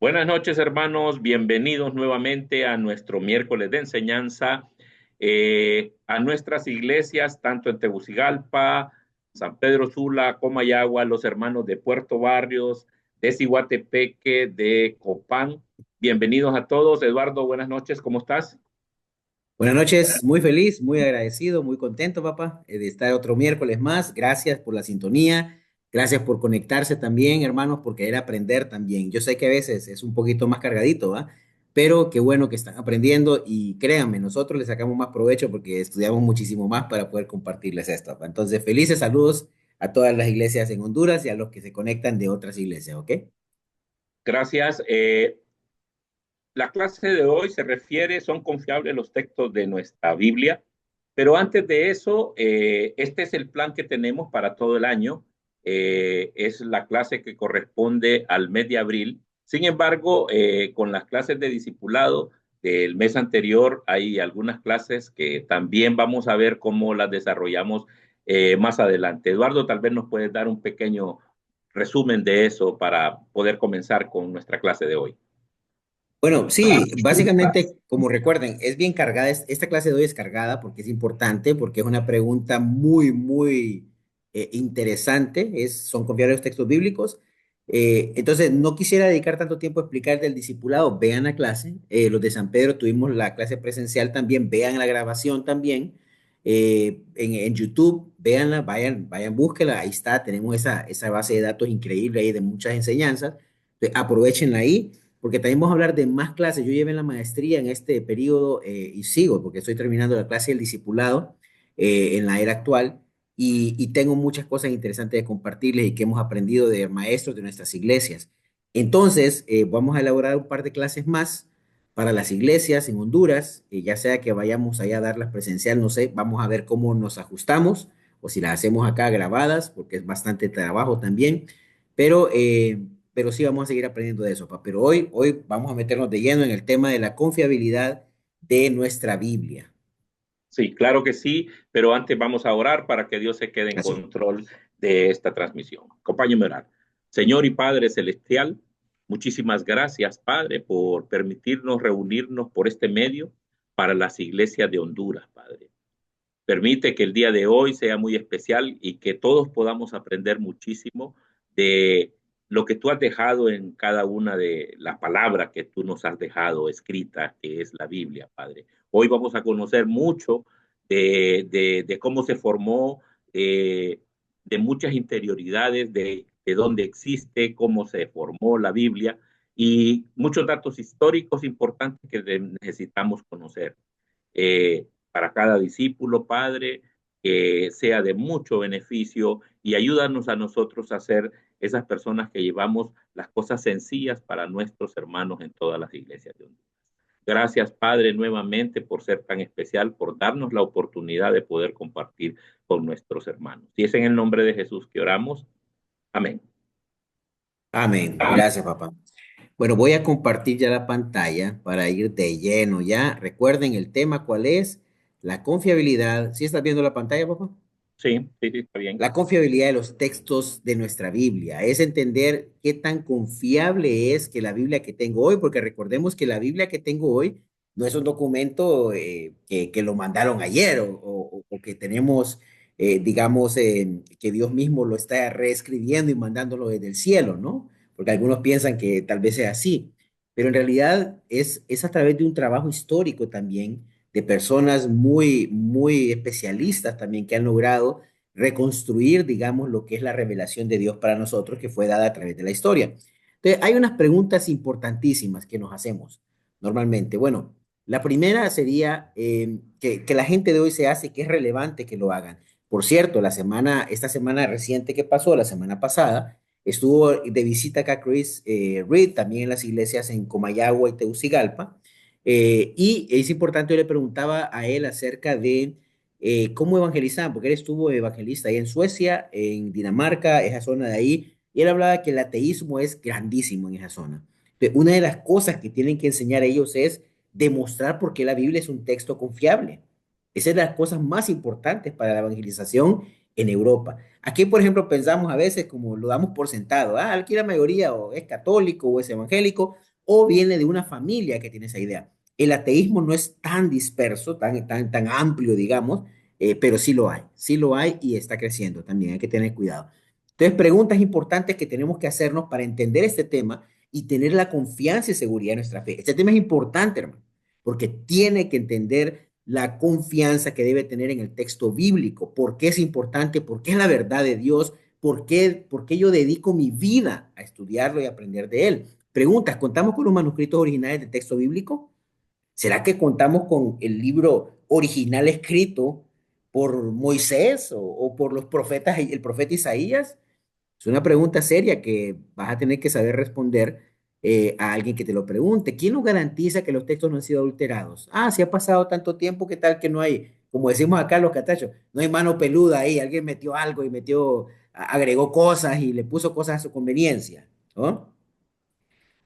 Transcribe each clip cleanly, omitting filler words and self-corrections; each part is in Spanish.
Buenas noches, hermanos. Bienvenidos nuevamente a nuestro miércoles de enseñanza, a nuestras iglesias, tanto en Tegucigalpa, San Pedro Sula, Comayagua, los hermanos de Puerto Barrios, de Ciguatepeque, de Copán. Bienvenidos a todos. Eduardo, buenas noches. ¿Cómo estás? Buenas noches, muy feliz, muy agradecido, muy contento, papá, de estar otro miércoles más. Gracias por la sintonía, gracias por conectarse también, hermanos, por querer aprender también. Yo sé que a veces es un poquito más cargadito, ¿va? Pero qué bueno que están aprendiendo y créanme, nosotros les sacamos más provecho porque estudiamos muchísimo más para poder compartirles esto, papá. Entonces, felices saludos a todas las iglesias en Honduras y a los que se conectan de otras iglesias, ¿ok? Gracias. La clase de hoy se refiere, son confiables los textos de nuestra Biblia, pero antes de eso, este es el plan que tenemos para todo el año. Es la clase que corresponde al mes de abril. Sin embargo, con las clases de discipulado del mes anterior, hay algunas clases que también vamos a ver cómo las desarrollamos más adelante. Eduardo, tal vez nos puedes dar un pequeño resumen de eso para poder comenzar con nuestra clase de hoy. Bueno, sí, básicamente, como recuerden, es bien cargada, esta clase de hoy es cargada porque es importante, porque es una pregunta muy interesante, son confiables los textos bíblicos. Entonces, no quisiera dedicar tanto tiempo a explicar del discipulado, vean la clase, los de San Pedro tuvimos la clase presencial también, vean la grabación también, en YouTube, véanla, vayan, búsquela, ahí está, tenemos esa base de datos increíble ahí de muchas enseñanzas, entonces, aprovechenla ahí porque también vamos a hablar de más clases. Yo llevé la maestría en este periodo y sigo, porque estoy terminando la clase del discipulado en la era actual y tengo muchas cosas interesantes de compartirles y que hemos aprendido de maestros de nuestras iglesias. Entonces, vamos a elaborar un par de clases más para las iglesias en Honduras, ya sea que vayamos allá a darlas presencial, no sé, vamos a ver cómo nos ajustamos o si las hacemos acá grabadas, porque es bastante trabajo también, pero pero sí vamos a seguir aprendiendo de eso, papá. Pero hoy vamos a meternos de lleno en el tema de la confiabilidad de nuestra Biblia. Sí, claro que sí, pero antes vamos a orar para que Dios se quede en Así. control de esta transmisión. Acompáñeme a orar. Señor y Padre Celestial, muchísimas gracias, Padre, por permitirnos reunirnos por este medio para las iglesias de Honduras, Padre. Permite que el día de hoy sea muy especial y que todos podamos aprender muchísimo de lo que tú has dejado en cada una de las palabras que tú nos has dejado escritas, que es la Biblia, Padre. Hoy vamos a conocer mucho de cómo se formó, de muchas interioridades, de dónde existe, cómo se formó la Biblia y muchos datos históricos importantes que necesitamos conocer para cada discípulo, Padre, que sea de mucho beneficio y ayúdanos a nosotros a ser esas personas que llevamos las cosas sencillas para nuestros hermanos en todas las iglesias de Honduras. Gracias, Padre, nuevamente por ser tan especial, por darnos la oportunidad de poder compartir con nuestros hermanos. Y es en el nombre de Jesús que oramos. Amén. Amén. Gracias, papá. Bueno, voy a compartir ya la pantalla para ir de lleno ya. Recuerden el tema, ¿cuál es? La confiabilidad. ¿Sí estás viendo la pantalla, papá? Sí, sí, sí, está bien. La confiabilidad de los textos de nuestra Biblia es entender qué tan confiable es que la Biblia que tengo hoy, porque recordemos que la Biblia que tengo hoy no es un documento que lo mandaron ayer o que tenemos, digamos, que Dios mismo lo está reescribiendo y mandándolo desde el cielo, ¿no? Porque algunos piensan que tal vez sea así, pero en realidad es a través de un trabajo histórico también de personas muy especialistas también que han logrado reconstruir, digamos, lo que es la revelación de Dios para nosotros que fue dada a través de la historia. Entonces, hay unas preguntas importantísimas que nos hacemos normalmente. Bueno, la primera sería que la gente de hoy se hace, que es relevante que lo hagan. Por cierto, esta semana reciente que pasó, la semana pasada, estuvo de visita acá Chris Reed, también en las iglesias en Comayagua y Tegucigalpa. Y es importante, yo le preguntaba a él acerca de cómo evangelizaban, porque él estuvo evangelista ahí en Suecia, en Dinamarca, esa zona de ahí, y él hablaba que el ateísmo es grandísimo en esa zona. Entonces, una de las cosas que tienen que enseñar ellos es demostrar por qué la Biblia es un texto confiable. Esa es de las cosas más importantes para la evangelización en Europa. Aquí, por ejemplo, pensamos a veces como lo damos por sentado, aquí la mayoría o es católico o es evangélico, o viene de una familia que tiene esa idea. El ateísmo no es tan disperso, tan amplio, digamos, pero sí lo hay y está creciendo también, hay que tener cuidado. Entonces, preguntas importantes que tenemos que hacernos para entender este tema y tener la confianza y seguridad en nuestra fe. Este tema es importante, hermano, porque tiene que entender la confianza que debe tener en el texto bíblico, por qué es importante, por qué es la verdad de Dios, por qué yo dedico mi vida a estudiarlo y aprender de él. Preguntas, ¿contamos con los manuscritos originales del texto bíblico? ¿Será que contamos con el libro original escrito por Moisés o por los profetas, el profeta Isaías? Es una pregunta seria que vas a tener que saber responder a alguien que te lo pregunte. ¿Quién nos garantiza que los textos no han sido adulterados? Ah, si ha pasado tanto tiempo, ¿qué tal que no hay, como decimos acá los catachos, no hay mano peluda ahí, alguien metió algo y agregó cosas y le puso cosas a su conveniencia, ¿no?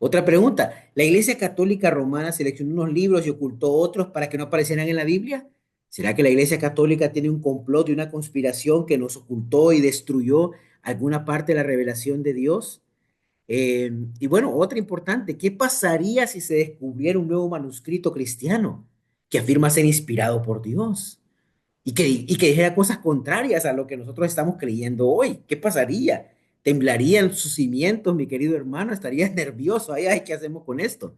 Otra pregunta, ¿la Iglesia Católica Romana seleccionó unos libros y ocultó otros para que no aparecieran en la Biblia? ¿Será que la Iglesia Católica tiene un complot y una conspiración que nos ocultó y destruyó alguna parte de la revelación de Dios? Y bueno, otra importante, ¿qué pasaría si se descubriera un nuevo manuscrito cristiano que afirma ser inspirado por Dios? Y que dijera cosas contrarias a lo que nosotros estamos creyendo hoy. ¿Qué pasaría? ¿Temblarían sus cimientos, mi querido hermano? ¿Estarías nervioso? Ay, ¿qué hacemos con esto?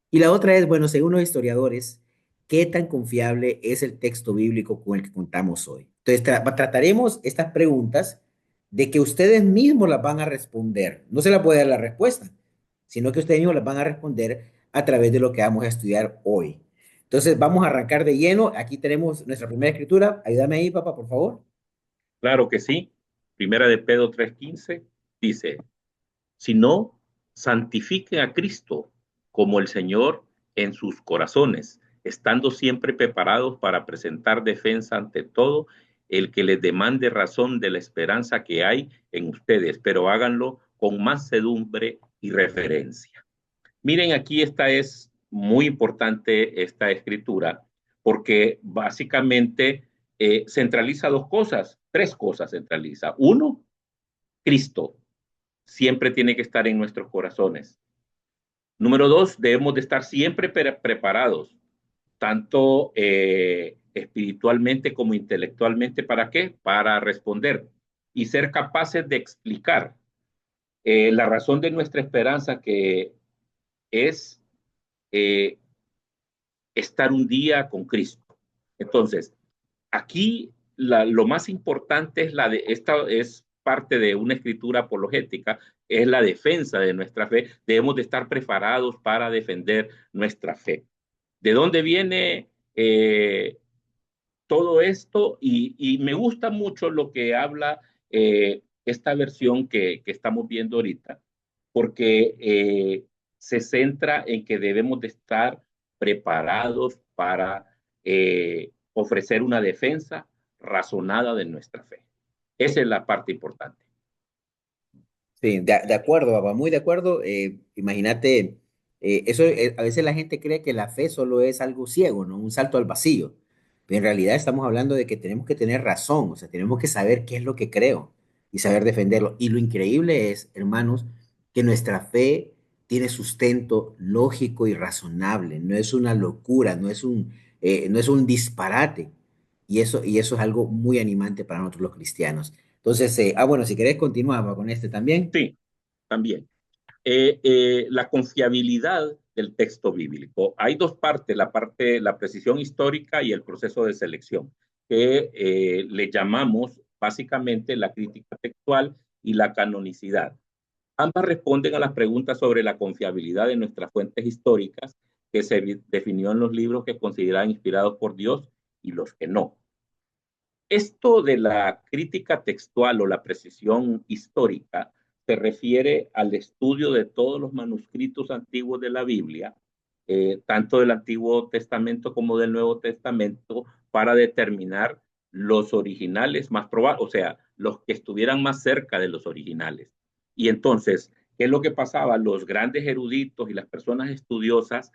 Y la otra es, bueno, según los historiadores, ¿qué tan confiable es el texto bíblico con el que contamos hoy? Entonces, trataremos estas preguntas de que ustedes mismos las van a responder. No se la puede dar la respuesta, sino que ustedes mismos las van a responder a través de lo que vamos a estudiar hoy. Entonces, vamos a arrancar de lleno. Aquí tenemos nuestra primera escritura. Ayúdame ahí, papá, por favor. Claro que sí. Primera de Pedro 3:15 dice, si no, santifiquen a Cristo como el Señor en sus corazones, estando siempre preparados para presentar defensa ante todo el que les demande razón de la esperanza que hay en ustedes, pero háganlo con mansedumbre y referencia. Miren, aquí esta es muy importante, esta escritura, porque básicamente centraliza dos cosas, tres cosas centraliza. Uno, Cristo siempre tiene que estar en nuestros corazones. Número dos, debemos de estar siempre preparados, tanto espiritualmente como intelectualmente. ¿Para qué? Para responder y ser capaces de explicar la razón de nuestra esperanza, que es eh, estar un día con Cristo. Entonces, aquí lo más importante es esta es parte de una escritura apologética, es la defensa de nuestra fe. Debemos de estar preparados para defender nuestra fe. ¿De dónde viene todo esto? Y me gusta mucho lo que habla esta versión que estamos viendo ahorita, porque se centra en que debemos de estar preparados para ofrecer una defensa razonada de nuestra fe. Esa es la parte importante. Sí, de acuerdo, papá, muy de acuerdo. Imagínate, a veces la gente cree que la fe solo es algo ciego, ¿no? Un salto al vacío. Pero en realidad estamos hablando de que tenemos que tener razón, o sea, tenemos que saber qué es lo que creo y saber defenderlo. Y lo increíble es, hermanos, que nuestra fe tiene sustento lógico y razonable, no es una locura, no es un disparate. Y eso es algo muy animante para nosotros los cristianos. Entonces, bueno, si querés continuar con este también. Sí, también. La confiabilidad del texto bíblico. Hay dos partes, la precisión histórica y el proceso de selección, que le llamamos básicamente la crítica textual y la canonicidad. Ambas responden a las preguntas sobre la confiabilidad de nuestras fuentes históricas, que se definió en los libros que consideran inspirados por Dios y los que no. Esto de la crítica textual o la precisión histórica se refiere al estudio de todos los manuscritos antiguos de la Biblia, tanto del Antiguo Testamento como del Nuevo Testamento, para determinar los originales más probables, o sea, los que estuvieran más cerca de los originales. Y entonces, ¿qué es lo que pasaba? Los grandes eruditos y las personas estudiosas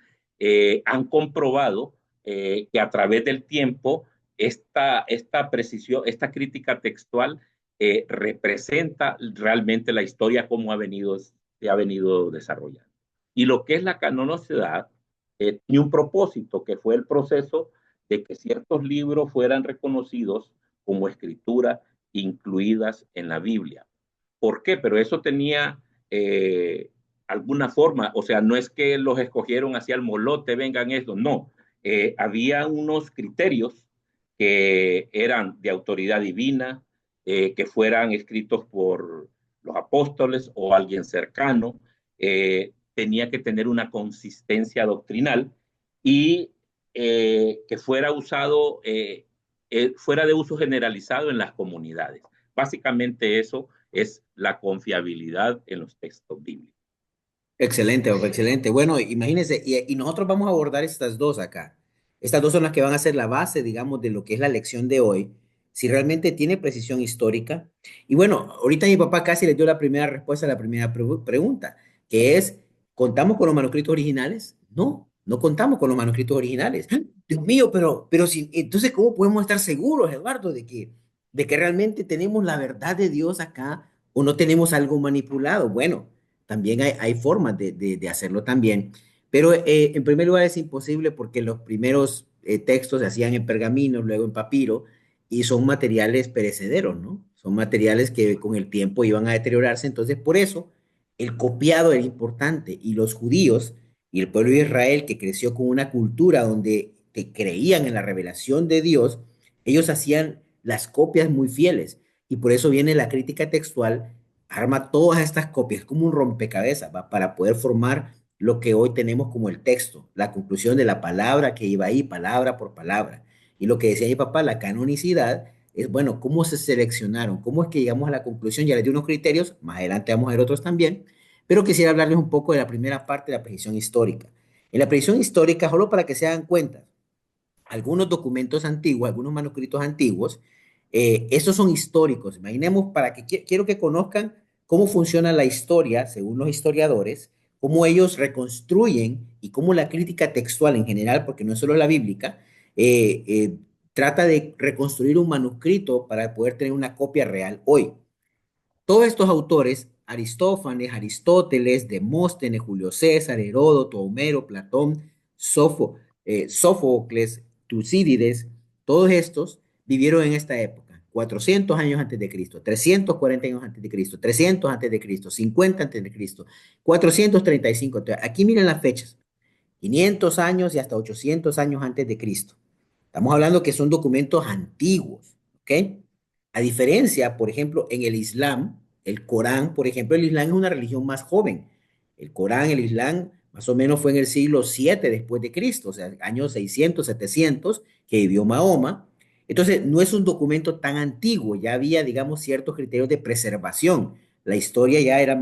han comprobado que a través del tiempo esta precisión, esta crítica textual representa realmente la historia como se ha venido desarrollando. Y lo que es la canonicidad tiene un propósito, que fue el proceso de que ciertos libros fueran reconocidos como escritura incluidas en la Biblia. ¿Por qué? Pero eso tenía alguna forma, o sea, no es que los escogieron hacia el molote, vengan estos, no. Había unos criterios que eran de autoridad divina, que fueran escritos por los apóstoles o alguien cercano, tenía que tener una consistencia doctrinal y que fuera usado, fuera de uso generalizado en las comunidades. Básicamente eso es la confiabilidad en los textos bíblicos. Excelente, Bob, excelente. Bueno, imagínense, y nosotros vamos a abordar estas dos acá. Estas dos son las que van a ser la base, digamos, de lo que es la lección de hoy, si realmente tiene precisión histórica. Y bueno, ahorita mi papá casi le dio la primera respuesta a la primera pregunta, que es, ¿contamos con los manuscritos originales? No, no contamos con los manuscritos originales. ¡Ah! Dios mío, pero si, entonces, ¿cómo podemos estar seguros, Eduardo, de que realmente tenemos la verdad de Dios acá o no tenemos algo manipulado? Bueno. También hay formas de hacerlo también, pero en primer lugar es imposible porque los primeros textos se hacían en pergamino, luego en papiro, y son materiales perecederos, ¿no? Son materiales que con el tiempo iban a deteriorarse, entonces por eso el copiado era importante y los judíos y el pueblo de Israel que creció con una cultura donde te creían en la revelación de Dios, ellos hacían las copias muy fieles y por eso viene la crítica textual, arma todas estas copias como un rompecabezas, ¿va? Para poder formar lo que hoy tenemos como el texto, la conclusión de la palabra que iba ahí, palabra por palabra. Y lo que decía mi papá, la canonicidad, es, bueno, cómo se seleccionaron, cómo es que llegamos a la conclusión, ya les di unos criterios, más adelante vamos a ver otros también, pero quisiera hablarles un poco de la primera parte de la precisión histórica. En la precisión histórica, solo para que se hagan cuenta, algunos documentos antiguos, algunos manuscritos antiguos, esos son históricos. Imaginemos, para que quiero que conozcan cómo funciona la historia, según los historiadores, cómo ellos reconstruyen y cómo la crítica textual en general, porque no es solo la bíblica, trata de reconstruir un manuscrito para poder tener una copia real hoy. Todos estos autores, Aristófanes, Aristóteles, Demóstenes, Julio César, Heródoto, Homero, Platón, Sófocles, Tucídides, todos estos vivieron en esta época, 400 años antes de Cristo, 340 años antes de Cristo, 300 antes de Cristo, 50 antes de Cristo, 435. Aquí miren las fechas, 500 años y hasta 800 años antes de Cristo. Estamos hablando que son documentos antiguos, ¿ok? A diferencia, por ejemplo, en el Islam, el Corán, por ejemplo, el Islam es una religión más joven. El Corán, el Islam, más o menos fue en el siglo 7 después de Cristo, o sea, años 600, 700, que vivió Mahoma. Entonces, no es un documento tan antiguo, ya había, digamos, ciertos criterios de preservación. La historia ya era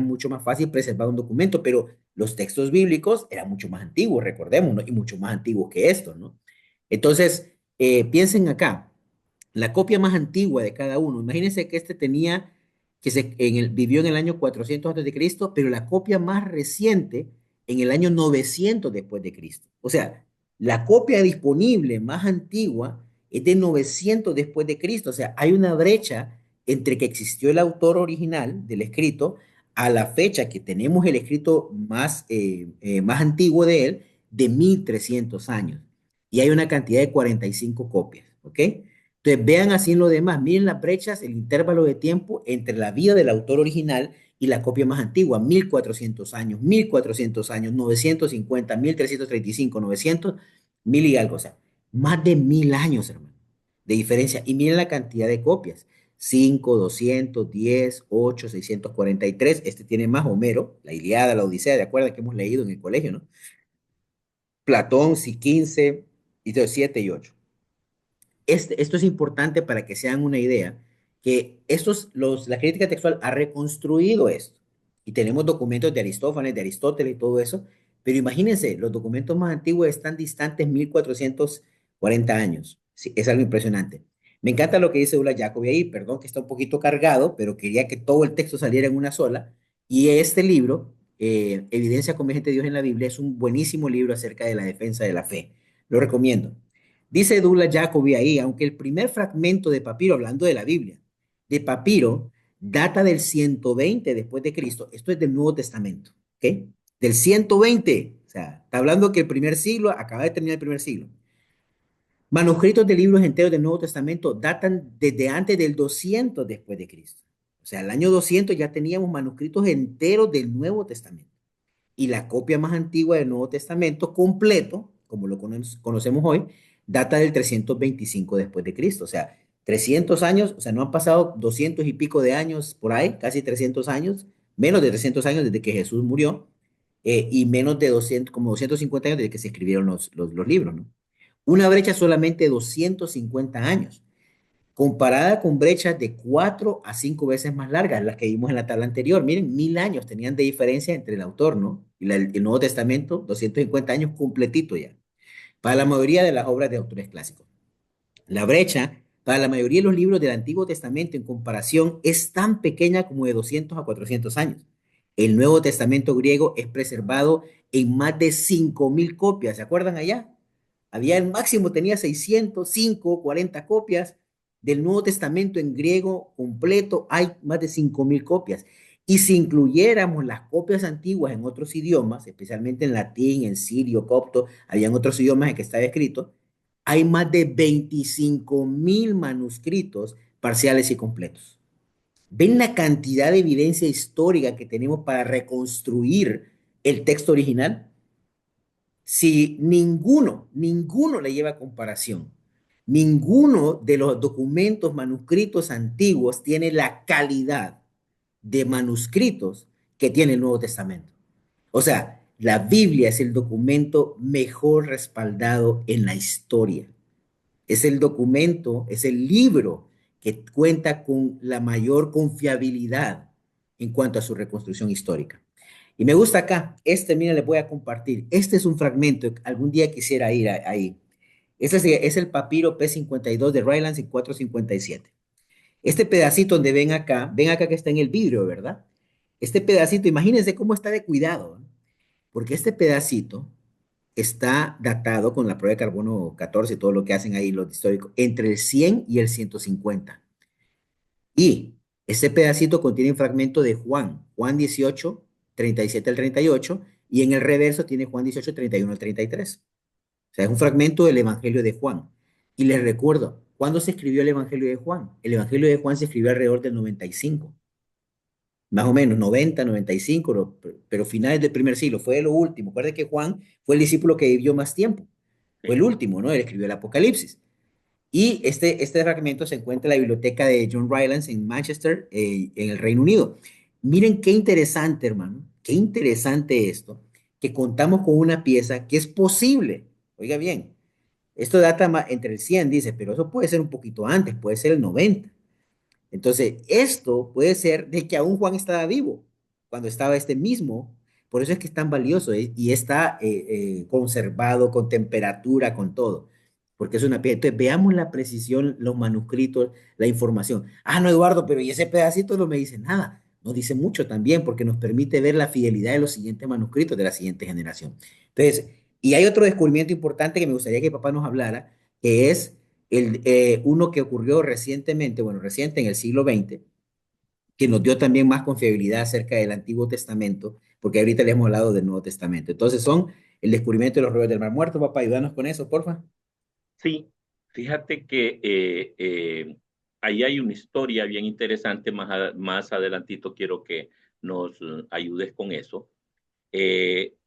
mucho más fácil preservar un documento, pero los textos bíblicos eran mucho más antiguos, recordemos, ¿no? Y mucho más antiguos que estos, ¿no? Entonces, piensen acá, la copia más antigua de cada uno. Imagínense que este tenía, vivió en el año 400 antes de Cristo, pero la copia más reciente en el año 900 después de Cristo. O sea, la copia disponible más antigua es de 900 después de Cristo. O sea, hay una brecha entre que existió el autor original del escrito a la fecha que tenemos el escrito más antiguo de él, de 1300 años. Y hay una cantidad de 45 copias, ¿ok? Entonces, vean así en lo demás, miren las brechas, el intervalo de tiempo entre la vida del autor original y la copia más antigua, 1400 años, 950, 1335, 900, 1000 y algo, o sea, más de 1000 años, hermano, de diferencia. Y miren la cantidad de copias, 5, 210, 8, 643, este tiene más Homero, la Ilíada, la Odisea, de acuerdo que hemos leído en el colegio, ¿no? Platón, sí, 15, y 7 y 8. Esto es importante para que se hagan una idea, que la crítica textual ha reconstruido esto. Y tenemos documentos de Aristófanes, de Aristóteles y todo eso, pero imagínense, los documentos más antiguos están distantes 1440 años. Sí, es algo impresionante. Me encanta lo que dice Ula Jacobi ahí, perdón que está un poquito cargado, pero quería que todo el texto saliera en una sola. Y este libro, Evidencia convergente de Dios en la Biblia, es un buenísimo libro acerca de la defensa de la fe. Lo recomiendo. Dice Douglas Jacobi ahí, aunque el primer fragmento de papiro, hablando de la Biblia, de papiro, data del 120 después de Cristo, esto es del Nuevo Testamento, ¿ok? del 120. O sea, está hablando que el primer siglo, acaba de terminar el primer siglo. Manuscritos de libros enteros del Nuevo Testamento datan desde antes del 200 después de Cristo. O sea, el año 200 ya teníamos manuscritos enteros del Nuevo Testamento. Y la copia más antigua del Nuevo Testamento completo, como lo conocemos hoy, data del 325 después de Cristo. O sea, 300 años, o sea, no han pasado 200 y pico de años por ahí, casi 300 años, menos de 300 años desde que Jesús murió, y menos de 200, como 250 años desde que se escribieron los libros, ¿no? Una brecha solamente de 250 años, comparada con brechas de 4 a 5 veces más largas, las que vimos en la tabla anterior. Miren, 1000 años tenían de diferencia entre el autor, ¿no? Y el Nuevo Testamento, 250 años completito ya, para la mayoría de las obras de autores clásicos. La brecha para la mayoría de los libros del Antiguo Testamento en comparación es tan pequeña como de 200 a 400 años. El Nuevo Testamento griego es preservado en más de 5000 copias. ¿Se acuerdan allá? Había el máximo, tenía 605, 40 copias del Nuevo Testamento en griego completo. Hay más de 5000 copias. Y si incluyéramos las copias antiguas en otros idiomas, especialmente en latín, en sirio, copto, habían otros idiomas en que estaba escrito, hay más de 25.000 manuscritos parciales y completos. ¿Ven la cantidad de evidencia histórica que tenemos para reconstruir el texto original? Si ninguno le lleva comparación, ninguno de los documentos manuscritos antiguos tiene la calidad de manuscritos que tiene el Nuevo Testamento. O sea, la Biblia es el documento mejor respaldado en la historia. Es el documento, es el libro que cuenta con la mayor confiabilidad en cuanto a su reconstrucción histórica. Y me gusta acá, mira, les voy a compartir. Este es un fragmento, algún día quisiera ir ahí. Es el papiro P52 de Rylands en 457. Este pedacito donde ven acá que está en el vidrio, ¿verdad? Este pedacito, imagínense cómo está de cuidado, ¿no? Porque este pedacito está datado con la prueba de carbono 14 y todo lo que hacen ahí los históricos, entre el 100 y el 150. Y ese pedacito contiene un fragmento de Juan 18, 37 al 38, y en el reverso tiene Juan 18, 31 al 33. O sea, es un fragmento del Evangelio de Juan. Y les recuerdo, ¿cuándo se escribió el Evangelio de Juan? El Evangelio de Juan se escribió alrededor del 95, más o menos, 90, 95, pero finales del primer siglo, fue de lo último. Recuerden que Juan fue el discípulo que vivió más tiempo, fue el Sí. último, ¿no? Él escribió el Apocalipsis. Y este fragmento se encuentra en la biblioteca de John Rylands en Manchester, en el Reino Unido. Miren qué interesante, hermano, qué interesante esto, que contamos con una pieza que es posible, oiga bien, esto data entre el 100, dice, pero eso puede ser un poquito antes, puede ser el 90. Entonces, esto puede ser de que aún Juan estaba vivo cuando estaba este mismo. Por eso es que es tan valioso, y está conservado con temperatura, con todo. Porque es una pieza. Entonces, veamos la precisión, los manuscritos, la información. Ah, no, Eduardo, pero ¿y ese pedacito no me dice nada? Nos dice mucho también porque nos permite ver la fidelidad de los siguientes manuscritos de la siguiente generación. Entonces, y hay otro descubrimiento importante que me gustaría que papá nos hablara, que es uno que ocurrió recientemente, bueno, reciente en el siglo XX, que nos dio también más confiabilidad acerca del Antiguo Testamento, porque ahorita le hemos hablado del Nuevo Testamento. Entonces son el descubrimiento de los rollos del Mar Muerto. Papá, ayúdanos con eso, porfa. Sí, fíjate que ahí hay una historia bien interesante, más adelantito quiero que nos ayudes con eso,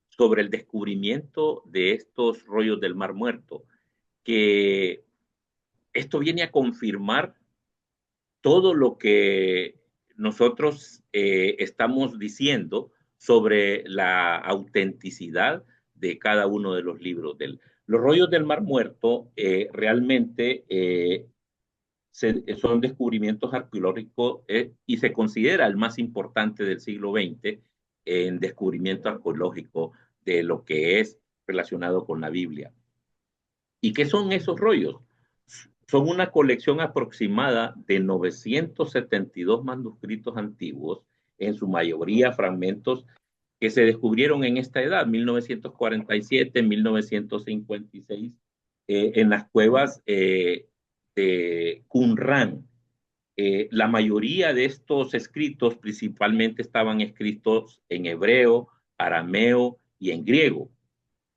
sobre el descubrimiento de estos rollos del Mar Muerto, que esto viene a confirmar todo lo que nosotros estamos diciendo sobre la autenticidad de cada uno de los libros. Los rollos del Mar Muerto realmente son descubrimientos arqueológicos y se considera el más importante del siglo XX en descubrimiento arqueológico de lo que es relacionado con la Biblia. ¿Y qué son esos rollos? Son una colección aproximada de 972 manuscritos antiguos, en su mayoría fragmentos que se descubrieron en esta edad, 1947, 1956, en las cuevas de Qumran. La mayoría de estos escritos principalmente estaban escritos en hebreo, arameo y en griego.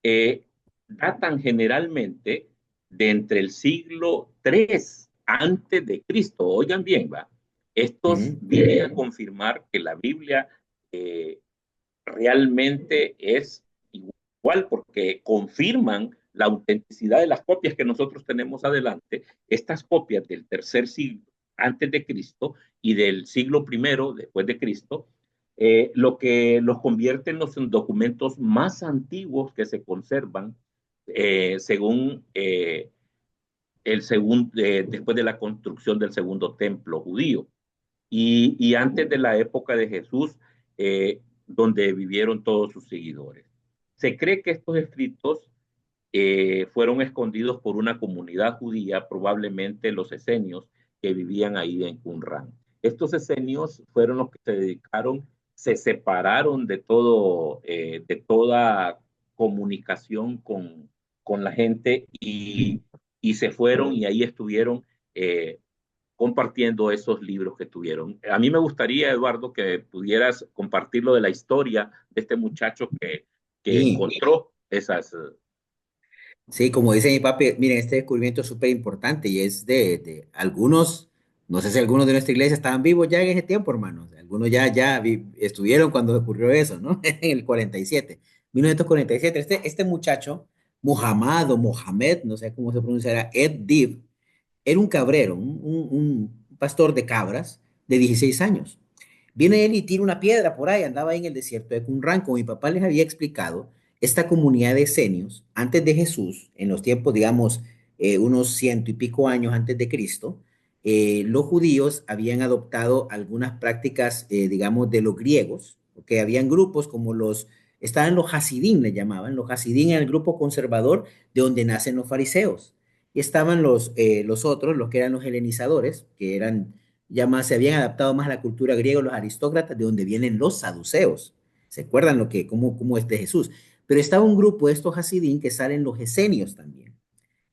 Eh, Datan generalmente de entre el siglo III antes de Cristo. Oigan bien, va. Estos Ujú. vienen a confirmar que la Biblia eh, realmente es igual porque confirman la autenticidad de las copias que nosotros tenemos adelante, estas copias del tercer siglo antes de Cristo y del siglo primero después de Cristo, lo que los convierte en los documentos más antiguos que se conservan según después de la construcción del segundo templo judío y antes de la época de Jesús, donde vivieron todos sus seguidores. Se cree que estos escritos fueron escondidos por una comunidad judía, probablemente los esenios que vivían ahí en Qumran. Estos esenios fueron los que se dedicaron, se separaron de toda comunicación con la gente y se fueron y ahí estuvieron compartiendo esos libros que tuvieron. A mí me gustaría, Eduardo, que pudieras compartir lo de la historia de este muchacho que Sí, encontró esas. sí, como dice mi papi, miren, este descubrimiento es súper importante y es de algunos, no sé si algunos de nuestra iglesia estaban vivos ya en ese tiempo, hermanos. Algunos estuvieron cuando ocurrió eso, ¿no? En el 47, 1947. Este muchacho, Muhammad o Mohamed, no sé cómo se pronunciará, Ed Dib, era un cabrero, un pastor de cabras de 16 años. Viene él y tira una piedra por ahí, andaba ahí en el desierto de Qumran, como mi papá les había explicado, esta comunidad de esenios, antes de Jesús, en los tiempos, digamos, unos ciento y pico años antes de Cristo, los judíos habían adoptado algunas prácticas, digamos, de los griegos, que habían grupos como estaban los Hasidín, le llamaban, los Hasidín era el grupo conservador de donde nacen los fariseos, y estaban los otros, los que eran los helenizadores, que eran ya más se habían adaptado más a la cultura griega, los aristócratas, de donde vienen los saduceos. ¿Se acuerdan cómo es de Jesús? Pero estaba un grupo de estos hasidín que salen los esenios también.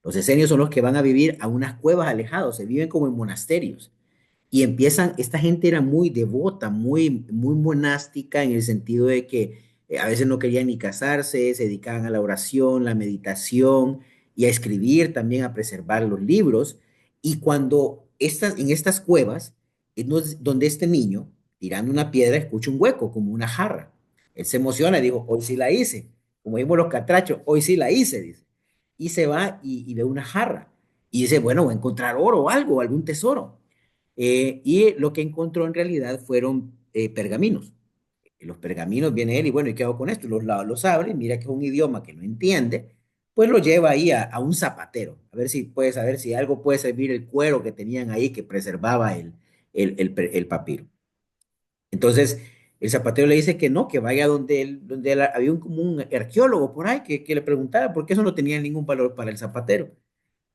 Los esenios son los que van a vivir a unas cuevas alejados, se viven como en monasterios. Y esta gente era muy devota, muy monástica en el sentido de que a veces no querían ni casarse, se dedicaban a la oración, la meditación y a escribir, también a preservar los libros. Y en estas cuevas, donde este niño, tirando una piedra, escucha un hueco, como una jarra. Él se emociona y dijo, hoy sí la hice. Como vimos los catrachos, hoy sí la hice, dice. Y se va y ve una jarra. Y dice, bueno, voy a encontrar oro o algo, algún tesoro. Y lo que encontró en realidad fueron pergaminos. Los pergaminos viene él y bueno, ¿y qué hago con esto? Los abre, mira que es un idioma que no entiende, pues lo lleva ahí a un zapatero, a ver si puede saber si algo puede servir el cuero que tenían ahí que preservaba el papiro. Entonces, el zapatero le dice que no, que vaya donde él había como un arqueólogo por ahí que le preguntara por qué eso no tenía ningún valor para el zapatero.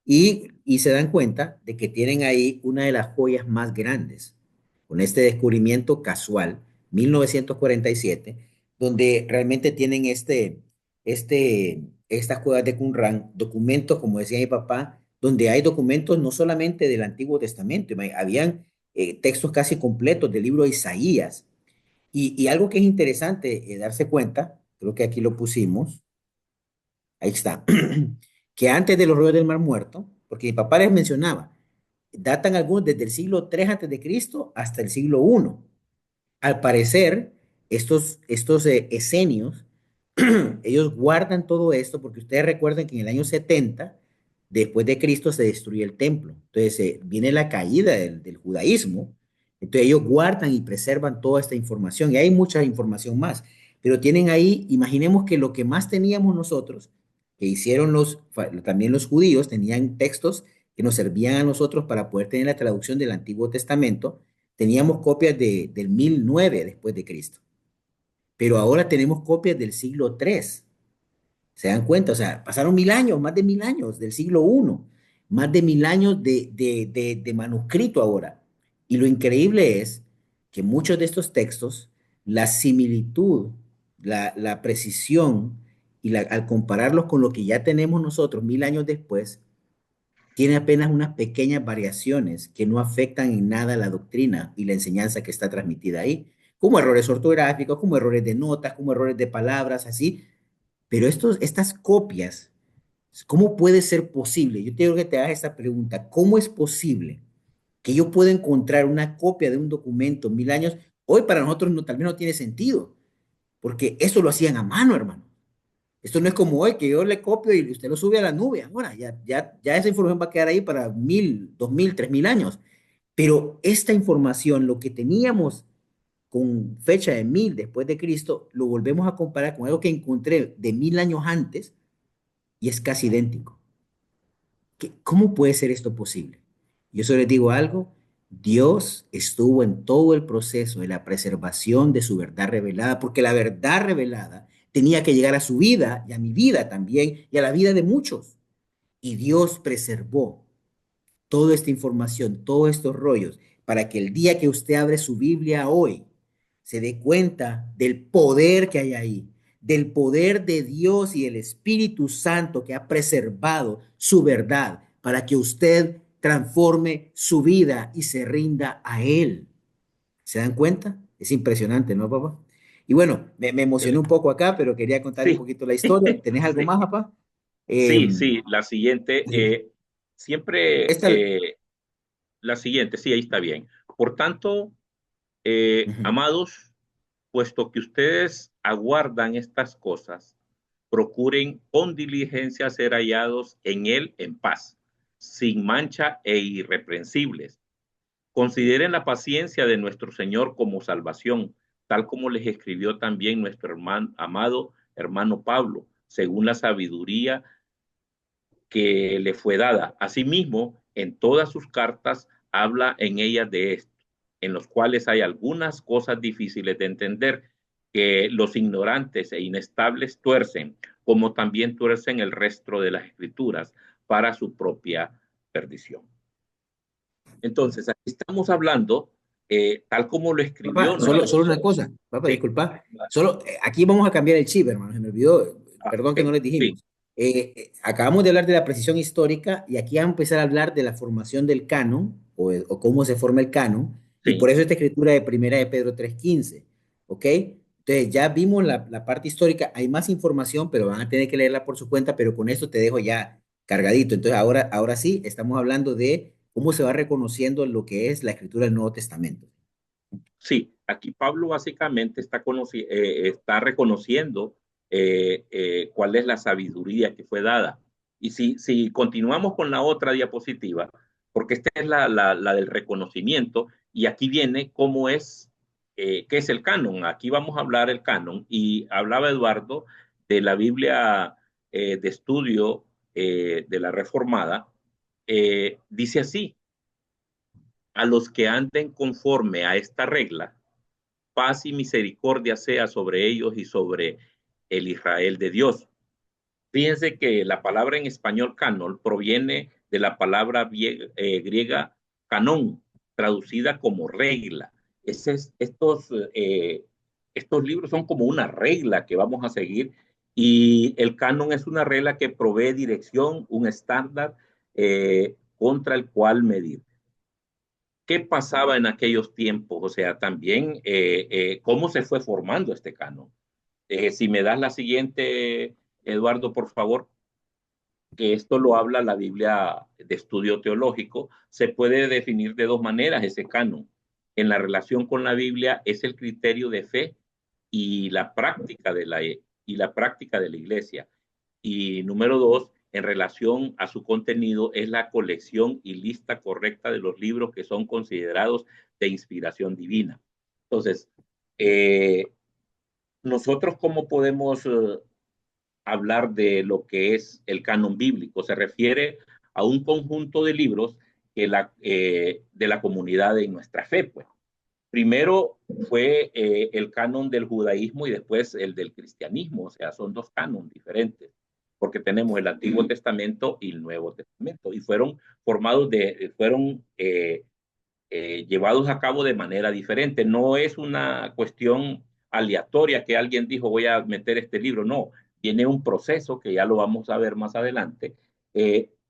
Y se dan cuenta de que tienen ahí una de las joyas más grandes, con este descubrimiento casual, 1947, donde realmente tienen estas cuevas de Qumran, documentos, como decía mi papá, donde hay documentos no solamente del Antiguo Testamento, habían textos casi completos del libro de Isaías. Y algo que es interesante darse cuenta, creo que aquí lo pusimos, ahí está, que antes de los ríos del Mar Muerto, porque mi papá les mencionaba, datan algunos desde el siglo III antes de Cristo hasta el siglo I. Al parecer, estos esenios, ellos guardan todo esto porque ustedes recuerden que en el año 70 después de Cristo, se destruye el templo. Entonces, viene la caída del judaísmo. Entonces, ellos guardan y preservan toda esta información. Y hay mucha información más. Pero tienen ahí, imaginemos que lo que más teníamos nosotros, que hicieron también los judíos, tenían textos que nos servían a nosotros para poder tener la traducción del Antiguo Testamento. Teníamos copias del 1009 después de Cristo. Pero ahora tenemos copias del siglo III. ¿Se dan cuenta? O sea, pasaron 1000 años, más de 1000 años del siglo I, más de 1000 años de manuscrito ahora. Y lo increíble es que muchos de estos textos, la similitud, la precisión, al compararlos con lo que ya tenemos nosotros 1000 años después, tiene apenas unas pequeñas variaciones que no afectan en nada la doctrina y la enseñanza que está transmitida ahí. como errores ortográficos, como errores de notas, como errores de palabras, así. Pero estas copias, ¿cómo puede ser posible? Yo quiero que te hagas esta pregunta. ¿Cómo es posible que yo pueda encontrar una copia de un documento 1000 años? Hoy para nosotros no, tal vez no tiene sentido, porque eso lo hacían a mano, hermano. Esto no es como hoy, que yo le copio y usted lo sube a la nube. Ahora, ya esa información va a quedar ahí para 1000, 2000, 3000 años. Pero esta información, lo que teníamos con fecha de 1000 después de Cristo, lo volvemos a comparar con algo que encontré de 1000 años antes y es casi idéntico. ¿Cómo puede ser esto posible? Yo solo les digo algo, Dios estuvo en todo el proceso de la preservación de su verdad revelada, porque la verdad revelada tenía que llegar a su vida y a mi vida también y a la vida de muchos. Y Dios preservó toda esta información, todos estos rollos, para que el día que usted abre su Biblia hoy, se dé cuenta del poder que hay ahí, del poder de Dios y el Espíritu Santo que ha preservado su verdad para que usted transforme su vida y se rinda a Él. ¿Se dan cuenta? Es impresionante, ¿no, papá? Y bueno, me emocioné un poco acá, pero quería contar un Sí, poquito la historia. ¿Tenés algo sí, más, papá? sí, Em, sí. La siguiente, siempre, esta... la siguiente, sí, ahí está bien. Por tanto, Ujú. amados, puesto que ustedes aguardan estas cosas, procuren con diligencia ser hallados en él en paz, sin mancha e irreprensibles. Consideren la paciencia de nuestro Señor como salvación, tal como les escribió también nuestro amado hermano Pablo, según la sabiduría que le fue dada. Asimismo, en todas sus cartas habla en ellas de esto, en los cuales hay algunas cosas difíciles de entender que los ignorantes e inestables tuercen, como también tuercen el resto de las escrituras para su propia perdición. Entonces, aquí estamos hablando, tal como lo escribió Papá, solo nuestro... una cosa, papá, Sí, disculpa. Solo, aquí vamos a cambiar el chip, hermano. Se me olvidó, perdón que no ok, les sí, dijimos. Acabamos de hablar de la precisión histórica y aquí vamos a empezar a hablar de la formación del canon o cómo se forma el canon. Y por sí, eso esta escritura de Primera de Pedro 3:15, ¿ok? Entonces ya vimos la parte histórica. Hay más información, pero van a tener que leerla por su cuenta, pero con esto te dejo ya cargadito. Entonces ahora sí, estamos hablando de cómo se va reconociendo lo que es la escritura del Nuevo Testamento. sí. Aquí Pablo básicamente está reconociendo cuál es la sabiduría que fue dada. Y si continuamos con la otra diapositiva, porque esta es la del reconocimiento, y aquí viene cómo es, qué es el canon. Aquí vamos a hablar el canon, y hablaba Eduardo de la Biblia de estudio de la Reformada. Dice así: a los que anden conforme a esta regla, paz y misericordia sea sobre ellos y sobre el Israel de Dios. Fíjense que la palabra en español canon proviene de la palabra griega canón, traducida como regla. Estos libros son como una regla que vamos a seguir, y el canon es una regla que provee dirección, un estándar contra el cual medir. ¿Qué pasaba en aquellos tiempos? O sea, también cómo se fue formando este canon. Si me das la siguiente, Eduardo, por favor, que esto lo habla la Biblia de estudio teológico, se puede definir de dos maneras ese canon. En la relación con la Biblia es el criterio de fe y la práctica de la iglesia. Y número dos, en relación a su contenido, es la colección y lista correcta de los libros que son considerados de inspiración divina. Entonces, eh, nosotros cómo podemos hablar de lo que es el canon bíblico. Se refiere a un conjunto de libros de la comunidad de nuestra fe. Pues. Primero fue el canon del judaísmo y después el del cristianismo. O sea, son dos canons diferentes, porque tenemos el Antiguo Testamento y el Nuevo Testamento. Y fueron llevados a cabo de manera diferente. No es una cuestión aleatoria que alguien dijo voy a meter este libro, no, tiene un proceso que ya lo vamos a ver más adelante.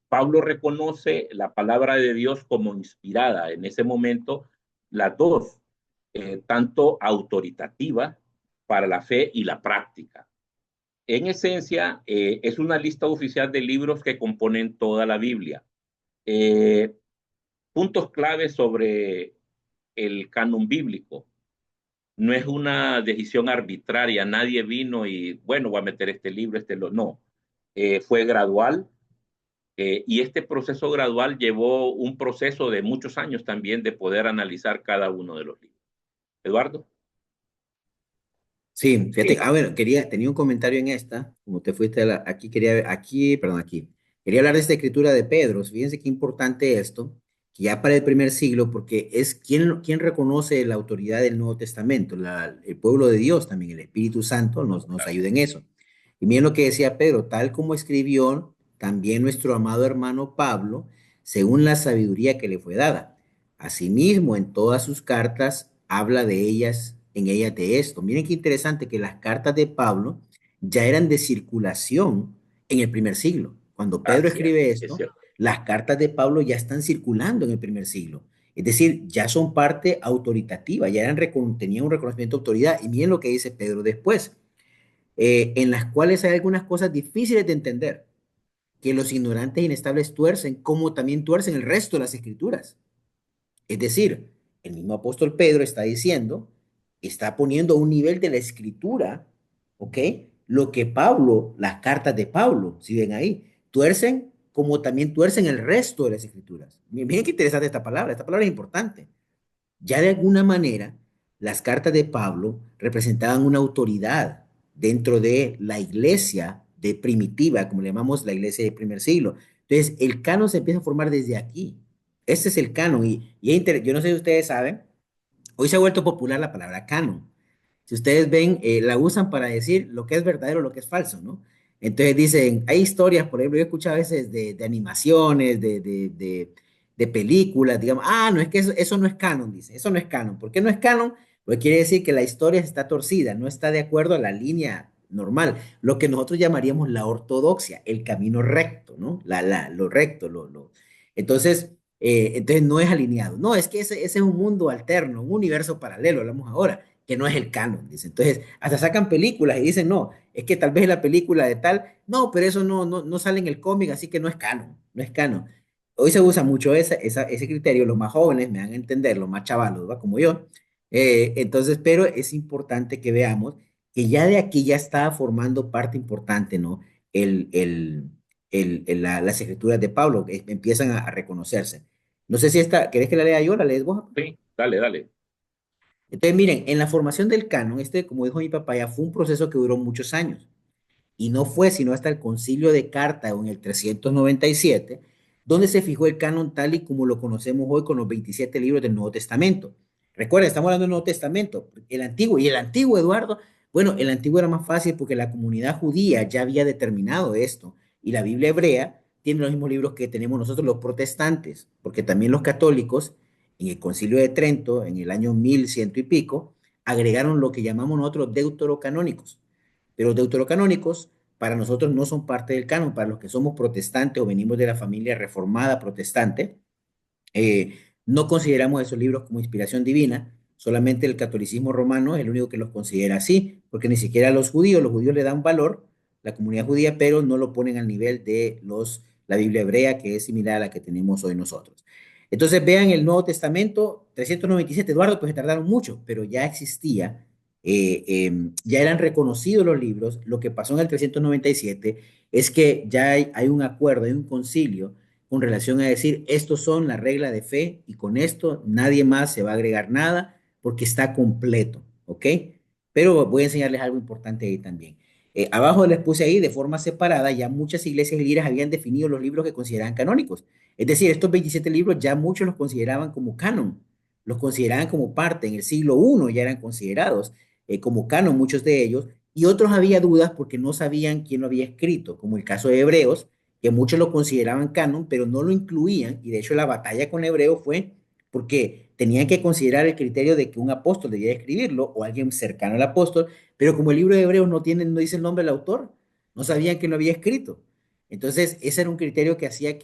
Pablo reconoce la palabra de Dios como inspirada. En ese momento, las dos. tanto autoritativa para la fe y la práctica. En esencia, es una lista oficial de libros que componen toda la Biblia. Eh, Puntos claves sobre el canon bíblico. No es una decisión arbitraria, nadie vino y, bueno, voy a meter este libro, no. Fue gradual, y este proceso gradual llevó un proceso de muchos años también de poder analizar cada uno de los libros. Eduardo. Sí, fíjate, Sí, bueno, tenía un comentario en esta, como te fuiste aquí, perdón, aquí. Quería hablar de esta escritura de Pedro. Fíjense qué importante esto, que ya para el primer siglo, porque es quien reconoce la autoridad del Nuevo Testamento, el pueblo de Dios también, el Espíritu Santo nos claro. ayuda en eso. Y miren lo que decía Pedro, tal como escribió también nuestro amado hermano Pablo, según la sabiduría que le fue dada. Asimismo, en todas sus cartas habla de ellas, en ellas de esto. Miren qué interesante que las cartas de Pablo ya eran de circulación en el primer siglo. Cuando Pedro Así escribe es esto, cierto. las cartas de Pablo ya están circulando en el primer siglo. Es decir, ya son parte autoritativa, tenían un reconocimiento de autoridad. Y miren lo que dice Pedro después, en las cuales hay algunas cosas difíciles de entender, que los ignorantes e inestables tuercen, como también tuercen el resto de las escrituras. Es decir, el mismo apóstol Pedro está diciendo, está poniendo a un nivel de la escritura, ¿ok? Lo que Pablo, las cartas de Pablo, si ven ahí, tuercen como también tuercen el resto de las escrituras. Miren qué interesante esta palabra es importante. Ya de alguna manera, las cartas de Pablo representaban una autoridad dentro de la iglesia de primitiva, como le llamamos la iglesia del primer siglo. Entonces, el canon se empieza a formar desde aquí. Este es el canon yo no sé si ustedes saben, hoy se ha vuelto popular la palabra canon. Si ustedes ven, la usan para decir lo que es verdadero, lo que es falso, ¿no? Entonces dicen, hay historias, por ejemplo, yo he escuchado a veces de animaciones, de películas, digamos, no es que eso no es canon, dice, eso no es canon. ¿Por qué no es canon? Pues quiere decir que la historia está torcida, no está de acuerdo a la línea normal, lo que nosotros llamaríamos la ortodoxia, el camino recto, ¿no? Lo recto, entonces no es alineado. No, es que ese es un mundo alterno, un universo paralelo, hablamos ahora que no es el canon, dice. Entonces, hasta sacan películas y dicen, no, es que tal vez la película de tal, no, pero eso no sale en el cómic, así que no es canon, no es canon. Hoy se usa mucho ese criterio, los más jóvenes me van a entender, los más chavalos, ¿va? Como yo. Entonces, pero es importante que veamos que ya de aquí ya está formando parte importante, ¿no? El, el, las escrituras de Pablo que empiezan a reconocerse. No sé si ¿querés que la lea yo? ¿La lees vos? Sí, dale, dale. Entonces, miren, en la formación del canon, como dijo mi papá, ya fue un proceso que duró muchos años. Y no fue sino hasta el Concilio de Cartago en el 397, donde se fijó el canon tal y como lo conocemos hoy con los 27 libros del Nuevo Testamento. Recuerden, estamos hablando del Nuevo Testamento, el antiguo. Y el antiguo, Eduardo, bueno, el antiguo era más fácil porque la comunidad judía ya había determinado esto. Y la Biblia hebrea tiene los mismos libros que tenemos nosotros los protestantes, porque también los católicos en el Concilio de Trento, en el año 1100 y pico, agregaron lo que llamamos nosotros deuterocanónicos. Pero los deuterocanónicos para nosotros no son parte del canon, para los que somos protestantes o venimos de la familia reformada protestante, eh, no consideramos esos libros como inspiración divina, solamente el catolicismo romano es el único que los considera así, porque ni siquiera los judíos le dan valor, la comunidad judía, pero no lo ponen al nivel de la Biblia hebrea, que es similar a la que tenemos hoy nosotros. Entonces vean el Nuevo Testamento, 397, Eduardo, pues se tardaron mucho, pero ya existía, ya eran reconocidos los libros. Lo que pasó en el 397 es que ya hay un acuerdo, hay un concilio con relación a decir, estos son la regla de fe y con esto nadie más se va a agregar nada porque está completo, ¿ok? Pero voy a enseñarles algo importante ahí también. Abajo les puse ahí de forma separada, ya muchas iglesias y líderes habían definido los libros que consideraban canónicos. Es decir, estos 27 libros ya muchos los consideraban como canon, los consideraban como parte, en el siglo I ya eran considerados como canon muchos de ellos, y otros había dudas porque no sabían quién lo había escrito, como el caso de Hebreos, que muchos lo consideraban canon, pero no lo incluían, y de hecho la batalla con Hebreo fue porque tenían que considerar el criterio de que un apóstol debía escribirlo o alguien cercano al apóstol, pero como el libro de Hebreos no dice el nombre del autor, no sabían que lo había escrito. Entonces, ese era un criterio que hacía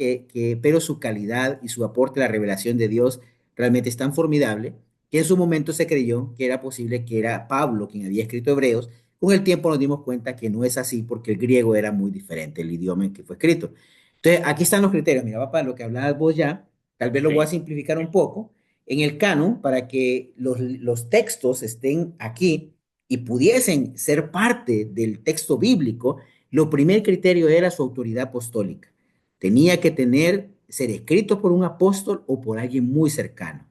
pero su calidad y su aporte a la revelación de Dios realmente es tan formidable que en su momento se creyó que era posible que era Pablo quien había escrito Hebreos. Con el tiempo nos dimos cuenta que no es así porque el griego era muy diferente, el idioma en que fue escrito. Entonces, aquí están los criterios. Mira, papá, lo que hablabas vos ya, tal vez lo voy a Sí, simplificar un poco. En el canon, para que los textos estén aquí y pudiesen ser parte del texto bíblico, lo primer criterio era su autoridad apostólica. Tenía que ser escrito por un apóstol o por alguien muy cercano.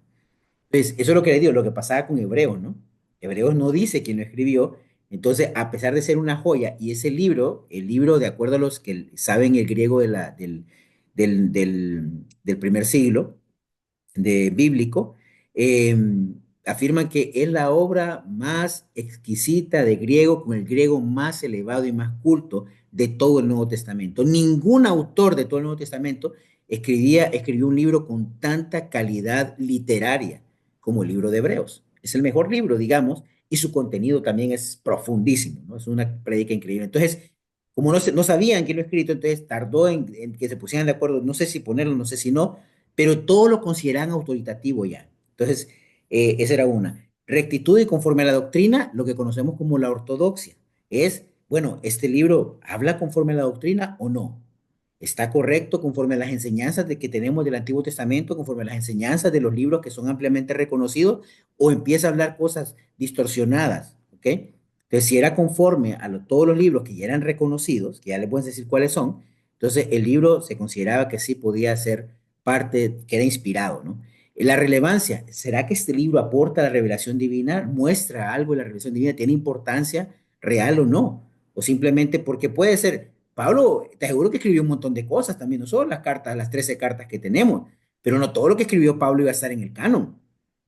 Entonces, eso es lo que le digo, lo que pasaba con Hebreos, ¿no? Hebreos no dice quién lo escribió, entonces, a pesar de ser una joya, y ese libro, el libro, de acuerdo a los que saben el griego del primer siglo, bíblico, eh, afirman que es la obra más exquisita de griego, con el griego más elevado y más culto de todo el Nuevo Testamento. Ningún autor de todo el Nuevo Testamento escribió un libro con tanta calidad literaria como el libro de Hebreos. Es el mejor libro, digamos, y su contenido también es profundísimo, ¿no? Es una prédica increíble. Entonces, como no sabían quién lo ha escrito, entonces tardó en que se pusieran de acuerdo, no sé si ponerlo, no sé si no, pero todo lo consideran autoritativo ya. Entonces, esa era una. Rectitud y conforme a la doctrina, lo que conocemos como la ortodoxia, es, bueno, ¿este libro habla conforme a la doctrina o no? ¿Está correcto conforme a las enseñanzas de que tenemos del Antiguo Testamento, conforme a las enseñanzas de los libros que son ampliamente reconocidos, o empieza a hablar cosas distorsionadas? ¿Ok? Entonces, si era conforme a todos los libros que ya eran reconocidos, que ya les puedes decir cuáles son, entonces el libro se consideraba que sí podía ser parte, que era inspirado, ¿no? La relevancia, ¿será que este libro aporta la revelación divina? ¿Muestra algo de la revelación divina? ¿Tiene importancia real o no? O simplemente porque puede ser, Pablo, te aseguro que escribió un montón de cosas también, no solo las cartas, las 13 cartas que tenemos, pero no todo lo que escribió Pablo iba a estar en el canon.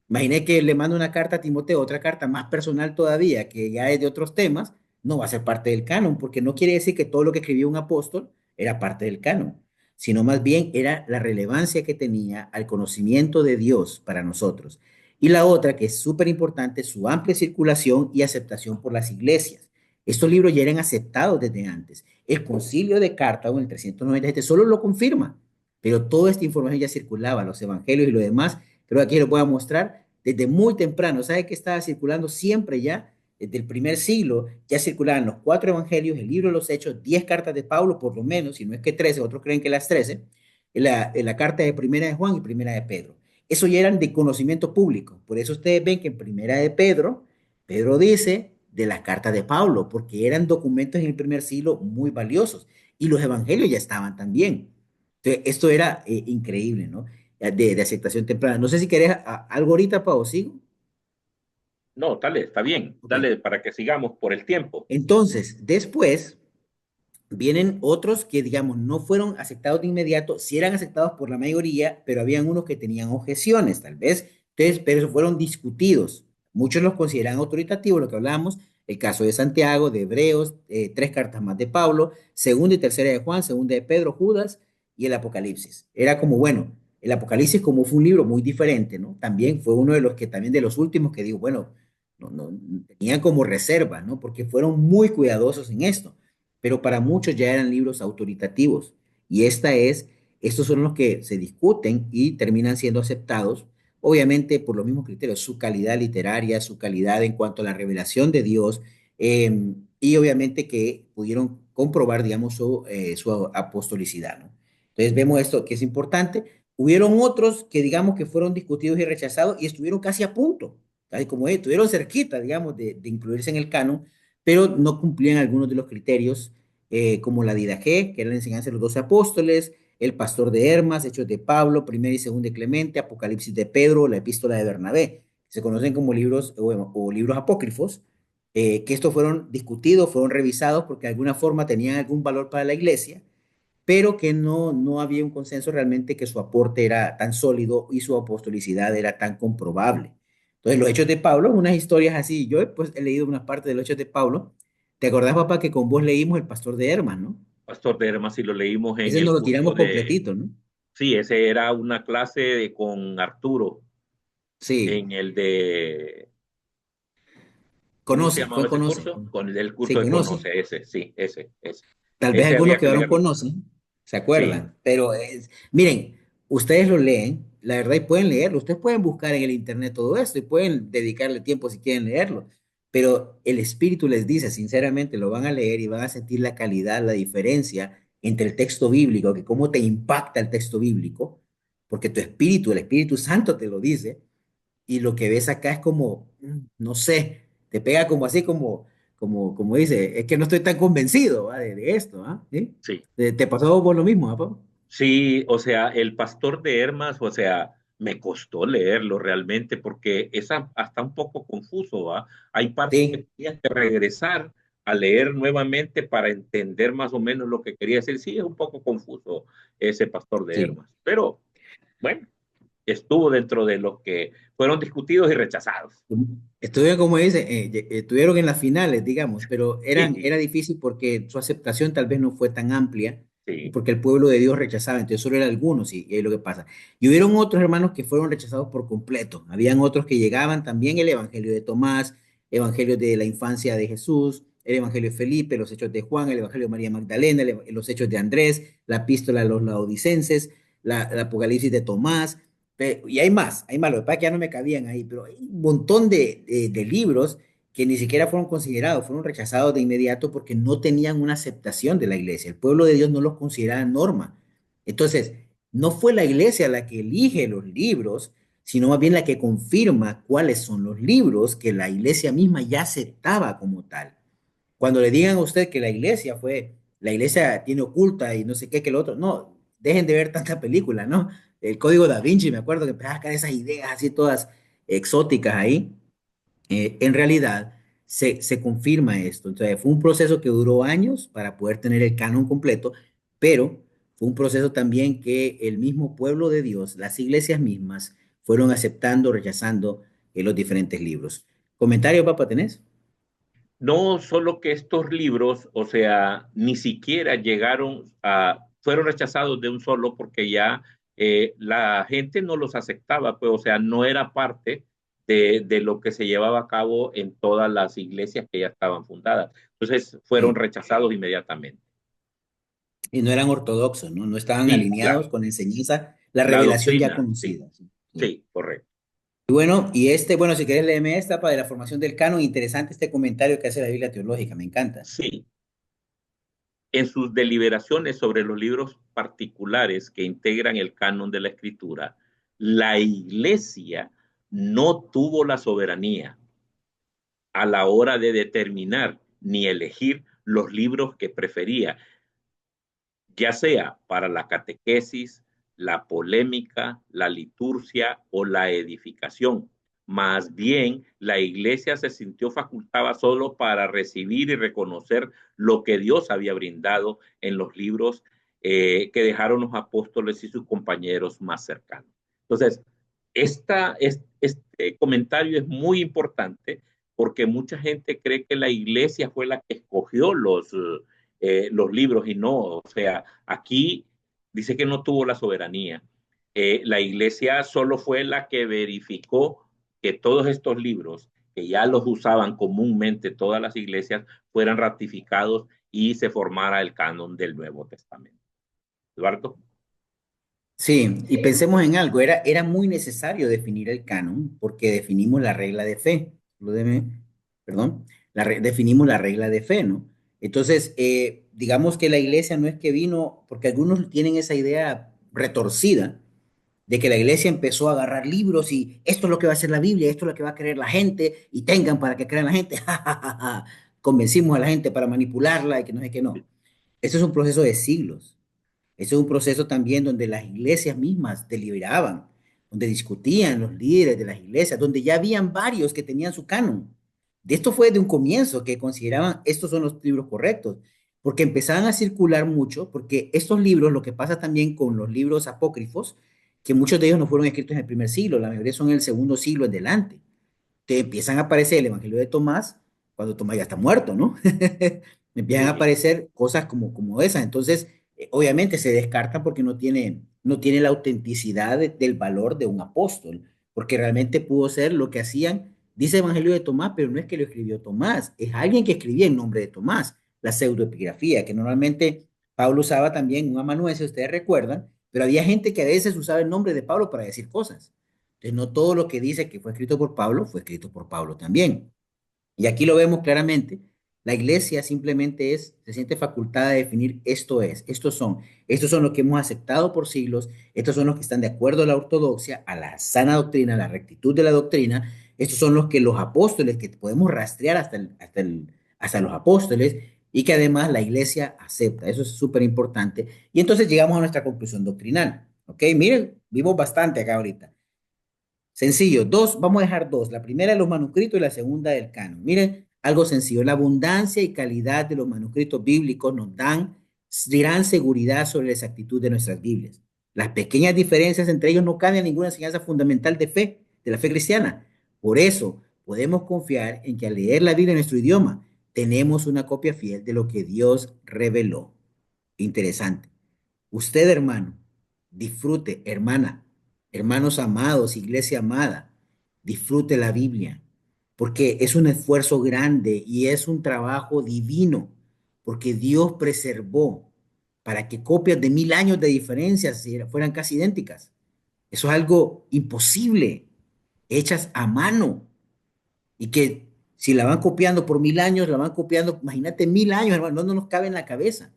Imaginé que le mando una carta a Timoteo, otra carta más personal todavía, que ya es de otros temas, no va a ser parte del canon, porque no quiere decir que todo lo que escribió un apóstol era parte del canon, sino más bien era la relevancia que tenía al conocimiento de Dios para nosotros. Y la otra, que es súper importante, su amplia circulación y aceptación por las iglesias. Estos libros ya eran aceptados desde antes. El concilio de Cartago en el 397 solo lo confirma, pero toda esta información ya circulaba, los evangelios y lo demás. Creo que aquí lo puedo mostrar desde muy temprano. ¿Sabe que estaba circulando siempre ya? Desde el primer siglo ya circulaban los cuatro evangelios, el libro de los Hechos, 10 cartas de Pablo, por lo menos, si no es que 13, otros creen que las 13, la carta de Primera de Juan y Primera de Pedro. Eso ya eran de conocimiento público. Por eso ustedes ven que en Primera de Pedro, Pedro dice de las cartas de Pablo, porque eran documentos en el primer siglo muy valiosos. Y los evangelios ya estaban también. Entonces, esto era increíble, ¿no? De aceptación temprana. No sé si querés algo ahorita, Pau, ¿sigo? no, dale, está bien, Ok. dale para que sigamos por el tiempo. Entonces, después vienen otros que, digamos, no fueron aceptados de inmediato, sí eran aceptados por la mayoría, pero habían unos que tenían objeciones, tal vez, entonces, pero eso fueron discutidos. Muchos los consideran autoritativos, lo que hablamos, el caso de Santiago, de Hebreos, tres cartas más de Pablo, segunda y tercera de Juan, segunda de Pedro, Judas y el Apocalipsis. Era como, bueno, el Apocalipsis como fue un libro muy diferente, ¿no? También fue uno de los que, también de los últimos que digo, bueno, no, tenían como reserva, ¿no? Porque fueron muy cuidadosos en esto, pero para muchos ya eran libros autoritativos. Y estos son los que se discuten y terminan siendo aceptados, obviamente por los mismos criterios, su calidad literaria, su calidad en cuanto a la revelación de Dios, y obviamente que pudieron comprobar, digamos, su apostolicidad, ¿no? Entonces vemos esto que es importante. Hubieron otros que, digamos, que fueron discutidos y rechazados y estuvieron casi a punto, casi como estuvieron cerquita, digamos, de incluirse en el canon, pero no cumplían algunos de los criterios, como la Didaché, que era la enseñanza de los 12 apóstoles, el pastor de Hermas, Hechos de Pablo, Primera y Segunda de Clemente, Apocalipsis de Pedro, la Epístola de Bernabé. Se conocen como libros o libros apócrifos, que estos fueron discutidos, fueron revisados porque de alguna forma tenían algún valor para la iglesia, pero que no había un consenso realmente que su aporte era tan sólido y su apostolicidad era tan comprobable. Entonces, los Hechos de Pablo, unas historias así, yo pues he leído una parte de los Hechos de Pablo. ¿Te acordás, papá, que con vos leímos El Pastor de Hermas, ¿no? Pastor de Hermas, y lo leímos en Ese el nos lo curso tiramos de, completito, ¿no? sí, ese era una clase con Arturo, Sí, en el de, ¿cómo se fue llamaba ese conoce. curso? Con el Sí, curso de conoce. Conoce, ese, sí, ese. Tal vez Ese algunos había que quedaron leerlo. conocen, se Sí, acuerdan, pero miren, ustedes lo leen, la verdad, y pueden leerlo. Ustedes pueden buscar en el internet todo esto y pueden dedicarle tiempo si quieren leerlo. Pero el Espíritu les dice, sinceramente, lo van a leer y van a sentir la calidad, la diferencia entre el texto bíblico, que cómo te impacta el texto bíblico, porque tu espíritu, el Espíritu Santo te lo dice, y lo que ves acá es como, no sé, te pega como así, como dice, es que no estoy tan convencido, ¿va? De esto, ¿ah? ¿Sí? Sí. ¿Te pasó vos lo mismo, ¿ah, Pablo? Sí, o sea, el pastor de Hermas, o sea, me costó leerlo realmente porque es hasta un poco confuso, ¿va? Hay partes que Sí, tenías que regresar a leer nuevamente para entender más o menos lo que quería decir. Sí, es un poco confuso ese pastor de sí. Hermas, pero bueno, estuvo dentro de los que fueron discutidos y rechazados. Estuvieron, como dice, estuvieron en las finales, digamos, pero Sí, era difícil porque su aceptación tal vez no fue tan amplia y sí. porque el pueblo de Dios rechazaba, entonces solo eran algunos y es lo que pasa. Y hubieron otros hermanos que fueron rechazados por completo. Habían otros que llegaban también el Evangelio de Tomás, Evangelio de la infancia de Jesús, el Evangelio de Felipe, los Hechos de Juan, el Evangelio de María Magdalena, los Hechos de Andrés, la Epístola a los Laodicenses, la Apocalipsis de Tomás. Y hay más, lo que pasa es que ya no me cabían ahí, pero hay un montón de libros que ni siquiera fueron considerados, fueron rechazados de inmediato porque no tenían una aceptación de la iglesia. El pueblo de Dios no los consideraba norma. Entonces, no fue la iglesia la que elige los libros, sino más bien la que confirma cuáles son los libros que la iglesia misma ya aceptaba como tal. Cuando le digan a usted que la iglesia tiene oculta y no sé qué, que lo otro, no, dejen de ver tanta película, ¿no? El Código Da Vinci, me acuerdo que empezaba a caer esas ideas así todas exóticas ahí. En realidad, se confirma esto. Entonces, fue un proceso que duró años para poder tener el canon completo, pero fue un proceso también que el mismo pueblo de Dios, las iglesias mismas, fueron aceptando, rechazando los diferentes libros. ¿Comentario, papá, tenés? No solo que estos libros, o sea, ni siquiera fueron rechazados de un solo porque ya la gente no los aceptaba, pues, o sea, no era parte de lo que se llevaba a cabo en todas las iglesias que ya estaban fundadas. Entonces, fueron Sí. rechazados inmediatamente. Y no eran ortodoxos, ¿no? No estaban Sí, alineados claro, con la enseñanza, la la revelación ya doctrina, sí, conocida. Sí, sí. sí, correcto. Y bueno, bueno, si quieres leerme esta para la formación del canon, interesante este comentario que hace la Biblia teológica, me encanta. Sí, en sus deliberaciones sobre los libros particulares que integran el canon de la escritura, la iglesia no tuvo la soberanía a la hora de determinar ni elegir los libros que prefería, ya sea para la catequesis, la polémica, la liturgia o la edificación. Más bien, la iglesia se sintió facultada solo para recibir y reconocer lo que Dios había brindado en los libros que dejaron los apóstoles y sus compañeros más cercanos. Entonces, este comentario es muy importante porque mucha gente cree que la iglesia fue la que escogió los libros y no, o sea, aquí dice que no tuvo la soberanía. La iglesia solo fue la que verificó que todos estos libros, que ya los usaban comúnmente todas las iglesias, fueran ratificados y se formara el canon del Nuevo Testamento. Eduardo. Sí, y pensemos en algo, era muy necesario definir el canon porque definimos la regla de fe, perdón, definimos la regla de fe, ¿no? Entonces, digamos que la iglesia no es que vino, porque algunos tienen esa idea retorcida de que la iglesia empezó a agarrar libros y esto es lo que va a hacer la Biblia, esto es lo que va a creer la gente y tengan para que crean la gente, convencimos a la gente para manipularla y que no sé qué no. Eso es un proceso de siglos. Ese es un proceso también donde las iglesias mismas deliberaban, donde discutían los líderes de las iglesias, donde ya habían varios que tenían su canon. De esto fue de un comienzo que consideraban estos son los libros correctos, porque empezaban a circular mucho, porque estos libros, lo que pasa también con los libros apócrifos, que muchos de ellos no fueron escritos en el primer siglo, la mayoría son en el segundo siglo en adelante. Te empiezan a aparecer el Evangelio de Tomás cuando Tomás ya está muerto, ¿no? Empiezan a Sí, aparecer cosas como esas. Entonces, obviamente se descarta porque no tiene la autenticidad del valor de un apóstol, porque realmente pudo ser lo que hacían, dice Evangelio de Tomás, pero no es que lo escribió Tomás, es alguien que escribía en nombre de Tomás, la pseudoepigrafía, que normalmente Pablo usaba también un amanuense, ustedes recuerdan, pero había gente que a veces usaba el nombre de Pablo para decir cosas. Entonces, no todo lo que dice que fue escrito por Pablo fue escrito por Pablo también. Y aquí lo vemos claramente. La iglesia simplemente se siente facultada de definir esto es, estos son los que hemos aceptado por siglos, estos son los que están de acuerdo a la ortodoxia, a la sana doctrina, a la rectitud de la doctrina, estos son los que los apóstoles, que podemos rastrear hasta los apóstoles, y que además la iglesia acepta. Eso es súper importante. Y entonces llegamos a nuestra conclusión doctrinal. ¿Ok? Miren, vimos bastante acá ahorita. Sencillo, dos, vamos a dejar dos. La primera de los manuscritos y la segunda del canon. Miren, algo sencillo. La abundancia y calidad de los manuscritos bíblicos nos dan gran seguridad sobre la exactitud de nuestras Biblias. Las pequeñas diferencias entre ellos no cambian ninguna enseñanza fundamental de fe, de la fe cristiana. Por eso, podemos confiar en que al leer la Biblia en nuestro idioma, tenemos una copia fiel de lo que Dios reveló. Interesante. Usted, hermano, disfrute, hermana, hermanos amados, iglesia amada, disfrute la Biblia, porque es un esfuerzo grande y es un trabajo divino, porque Dios preservó para que copias de 1000 años de diferencia fueran casi idénticas. Eso es algo imposible, hechas a mano, y que si la van copiando por 1000 años, la van copiando, imagínate 1000 años, hermano, no nos cabe en la cabeza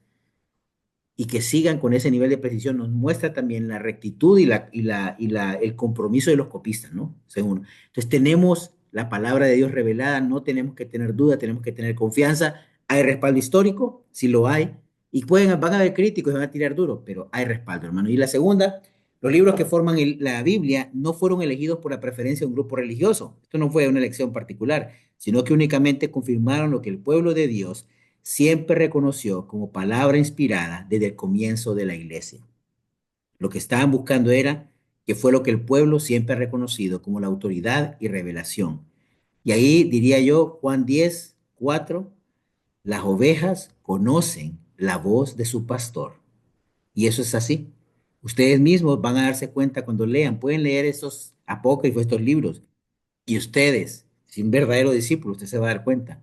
y que sigan con ese nivel de precisión nos muestra también la rectitud el compromiso de los copistas, ¿no? Según. Entonces tenemos la palabra de Dios revelada, no tenemos que tener duda, tenemos que tener confianza. ¿Hay respaldo histórico? Sí lo hay. Y van a haber críticos y van a tirar duro, pero hay respaldo, hermano. Y la segunda, los libros que forman la Biblia no fueron elegidos por la preferencia de un grupo religioso. Esto no fue una elección particular, sino que únicamente confirmaron lo que el pueblo de Dios siempre reconoció como palabra inspirada desde el comienzo de la iglesia. Lo que estaban buscando era que fue lo que el pueblo siempre ha reconocido como la autoridad y revelación. Y ahí diría yo, Juan 10:4, las ovejas conocen la voz de su pastor. Y eso es así. Ustedes mismos van a darse cuenta cuando lean, pueden leer estos apócrifos, estos libros, y ustedes, sin verdadero discípulo, usted se va a dar cuenta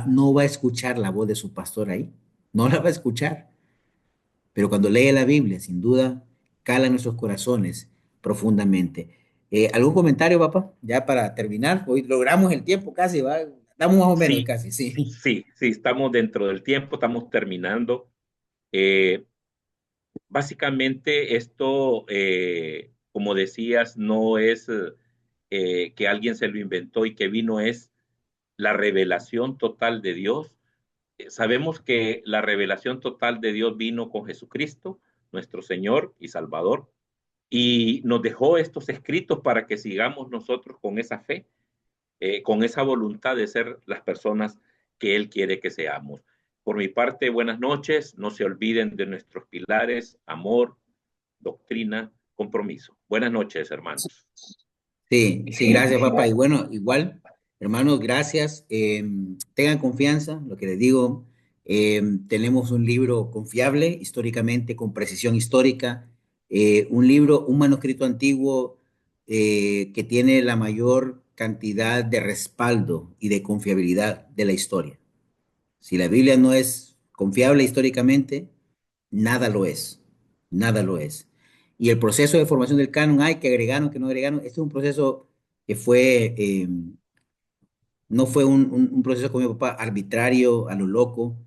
no va a escuchar la voz de su pastor ahí, no la va a escuchar, pero cuando lee la Biblia, sin duda, cala en nuestros corazones profundamente. ¿Algún comentario, papá? Ya para terminar, hoy logramos el tiempo casi, ¿va? Estamos más o menos Sí, casi, sí. sí, estamos dentro del tiempo, estamos terminando. Eh, Básicamente esto, como decías, no es que alguien se lo inventó y que vino, es la revelación total de Dios. Sabemos que la revelación total de Dios vino con Jesucristo, nuestro Señor y Salvador, y nos dejó estos escritos para que sigamos nosotros con esa fe, con esa voluntad de ser las personas que Él quiere que seamos. Por mi parte, buenas noches. No se olviden de nuestros pilares: amor, doctrina, compromiso. Buenas noches, hermanos. Sí, sí, gracias, papá. Y bueno, igual, hermanos, gracias. Tengan confianza, lo que les digo. Tenemos un libro confiable históricamente, con precisión histórica. Un manuscrito antiguo que tiene la mayor cantidad de respaldo y de confiabilidad de la historia. Si la Biblia no es confiable históricamente, nada lo es, nada lo es. Y el proceso de formación del canon, hay que agregaron, que no agregaron, este es un proceso que no fue un proceso como mi papá arbitrario, a lo loco,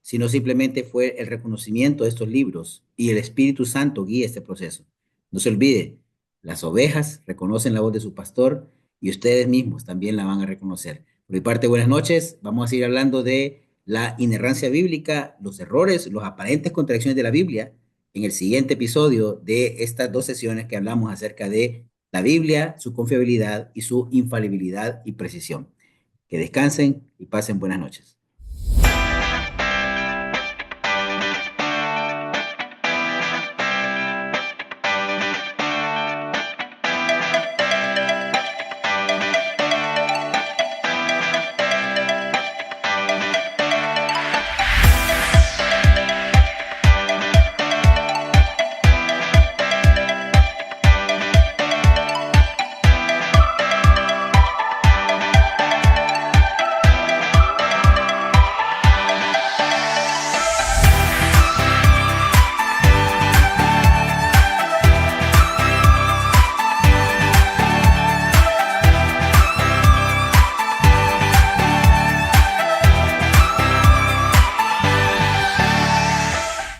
sino simplemente fue el reconocimiento de estos libros y el Espíritu Santo guía este proceso. No se olvide, las ovejas reconocen la voz de su pastor y ustedes mismos también la van a reconocer. Por mi parte, buenas noches. Vamos a seguir hablando de la inerrancia bíblica, los errores, los aparentes contradicciones de la Biblia en el siguiente episodio de estas dos sesiones que hablamos acerca de la Biblia, su confiabilidad y su infalibilidad y precisión. Que descansen y pasen buenas noches.